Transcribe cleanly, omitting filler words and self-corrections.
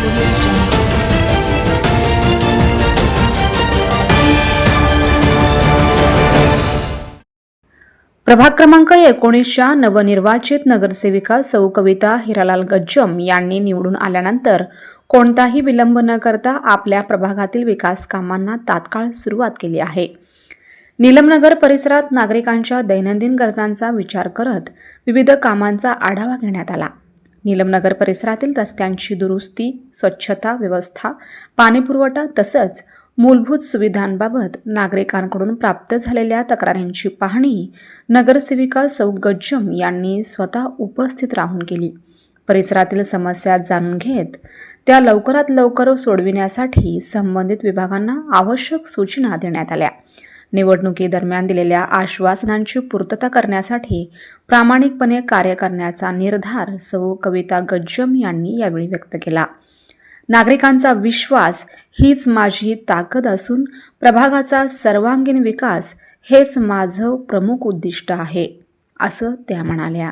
प्रभाग क्रमांक 19च्या नवनिर्वाचित नगरसेविका सौ कविता हिरालाल गज्जम यांनी निवडून आल्यानंतर कोणताही विलंब न करता आपल्या प्रभागातील विकास कामांना तात्काळ सुरुवात केली आहे. नीलमनगर परिसरात नागरिकांच्या दैनंदिन गरजांचा विचार करत विविध कामांचा आढावा घेण्यात आला. नीलमनगर परिसरातील रस्त्यांची दुरुस्ती, स्वच्छता व्यवस्था, पाणीपुरवठा तसंच मूलभूत सुविधांबाबत नागरिकांकडून प्राप्त झालेल्या तक्रारींची पाहणी नगरसेविका सौ गज्जम यांनी स्वतः उपस्थित राहून केली. परिसरातील समस्या जाणून घेत त्या लवकरात लवकर सोडविण्यासाठी संबंधित विभागांना आवश्यक सूचना देण्यात आल्या. निवडणुकीदरम्यान दिलेल्या आश्वासनांची पूर्तता करण्यासाठी प्रामाणिकपणे कार्य करण्याचा निर्धार सौ कविता गज्जम यांनी यावेळी व्यक्त केला. नागरिकांचा विश्वास हीच माझी ताकद असून प्रभागाचा सर्वांगीण विकास हेच माझं प्रमुख उद्दिष्ट आहे, असं त्या म्हणाल्या.